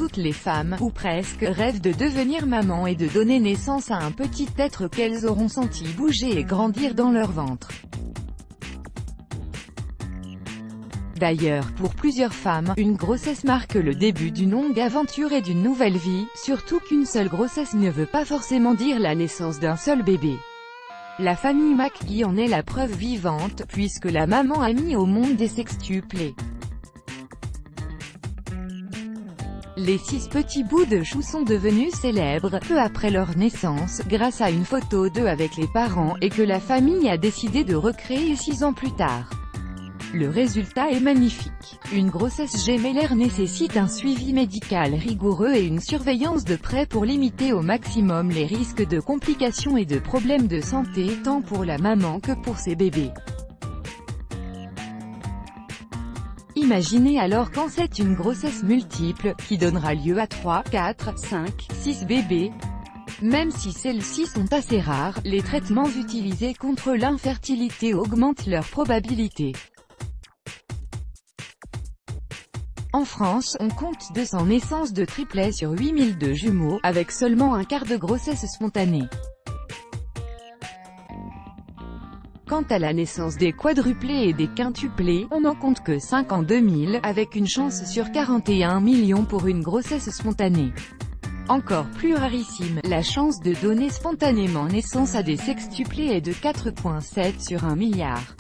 toutes les femmes, ou presque, rêvent de devenir maman et de donner naissance à un petit être qu'elles auront senti bouger et grandir dans leur ventre. D'ailleurs, pour plusieurs femmes, une grossesse marque le début d'une longue aventure et d'une nouvelle vie, surtout qu'une seule grossesse ne veut pas forcément dire la naissance d'un seul bébé. La famille McGee en est la preuve vivante, puisque la maman a mis au monde des sextuplés. Les 6 petits bouts de chou sont devenus célèbres, peu après leur naissance, grâce à une photo d'eux avec les parents, et que la famille a décidé de recréer 6 ans plus tard. Le résultat est magnifique. Une grossesse gémellaire nécessite un suivi médical rigoureux et une surveillance de près pour limiter au maximum les risques de complications et de problèmes de santé, tant pour la maman que pour ses bébés. Imaginez alors quand c'est une grossesse multiple, qui donnera lieu à 3, 4, 5, 6 bébés. Même si celles-ci sont assez rares, les traitements utilisés contre l'infertilité augmentent leur probabilité. En France, on compte 200 naissances de triplets sur 8000 de jumeaux, avec seulement un quart de grossesse spontanée. Quant à la naissance des quadruplés et des quintuplés, on n'en compte que 5 en 2000, avec une chance sur 41 millions pour une grossesse spontanée. Encore plus rarissime, la chance de donner spontanément naissance à des sextuplés est de 4,7 sur 1 milliard.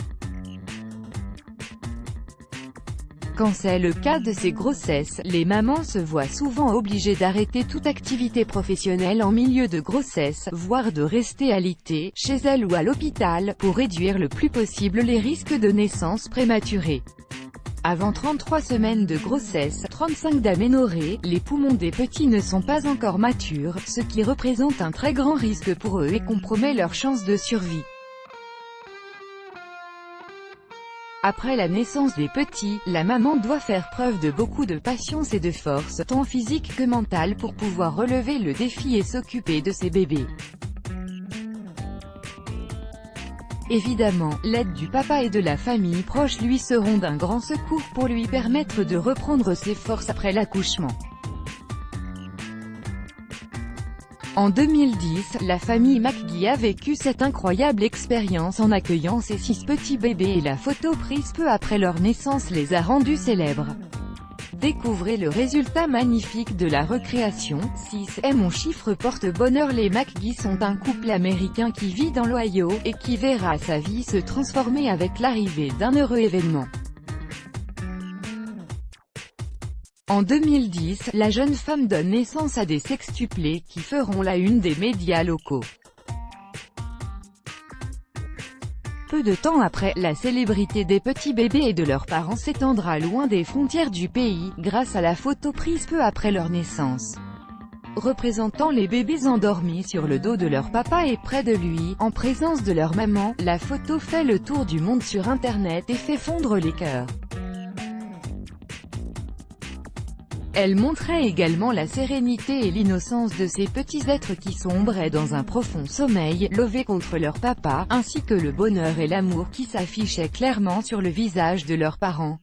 Quand c'est le cas de ces grossesses, les mamans se voient souvent obligées d'arrêter toute activité professionnelle en milieu de grossesse, voire de rester alitées, chez elles ou à l'hôpital, pour réduire le plus possible les risques de naissance prématurée. Avant 33 semaines de grossesse, 35 d'aménorrhée, les poumons des petits ne sont pas encore matures, ce qui représente un très grand risque pour eux et compromet leurs chances de survie. Après la naissance des petits, la maman doit faire preuve de beaucoup de patience et de force, tant physique que mentale, pour pouvoir relever le défi et s'occuper de ses bébés. Évidemment, l'aide du papa et de la famille proche lui seront d'un grand secours pour lui permettre de reprendre ses forces après l'accouchement. En 2010, la famille McGee a vécu cette incroyable expérience en accueillant ses 6 petits bébés et la photo prise peu après leur naissance les a rendus célèbres. Découvrez le résultat magnifique de la recréation. 6 est mon chiffre porte-bonheur. Les McGee sont un couple américain qui vit dans l'Ohio, et qui verra sa vie se transformer avec l'arrivée d'un heureux événement. En 2010, la jeune femme donne naissance à des sextuplés qui feront la une des médias locaux. Peu de temps après, la célébrité des petits bébés et de leurs parents s'étendra loin des frontières du pays, grâce à la photo prise peu après leur naissance. Représentant les bébés endormis sur le dos de leur papa et près de lui, en présence de leur maman, la photo fait le tour du monde sur Internet et fait fondre les cœurs. Elle montrait également la sérénité et l'innocence de ces petits êtres qui sombraient dans un profond sommeil, levés contre leur papa, ainsi que le bonheur et l'amour qui s'affichaient clairement sur le visage de leurs parents.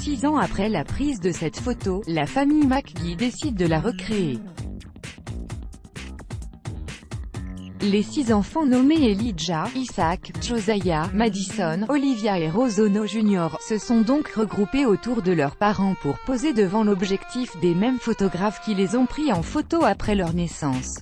6 ans après la prise de cette photo, la famille McGee décide de la recréer. Les 6 enfants nommés Elijah, Isaac, Josiah, Madison, Olivia et Rosono Jr. se sont donc regroupés autour de leurs parents pour poser devant l'objectif des mêmes photographes qui les ont pris en photo après leur naissance.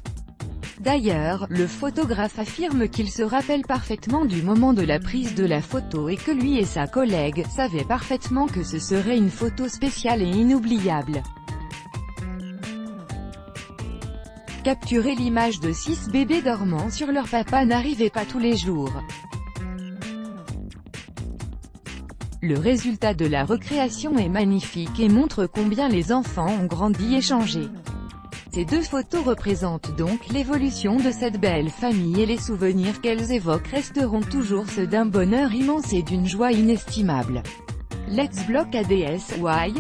D'ailleurs, le photographe affirme qu'il se rappelle parfaitement du moment de la prise de la photo et que lui et sa collègue savaient parfaitement que ce serait une photo spéciale et inoubliable. Capturer l'image de 6 bébés dormant sur leur papa n'arrivait pas tous les jours. Le résultat de la recréation est magnifique et montre combien les enfants ont grandi et changé. Ces 2 photos représentent donc l'évolution de cette belle famille et les souvenirs qu'elles évoquent resteront toujours ceux d'un bonheur immense et d'une joie inestimable. Let's block ADS, why?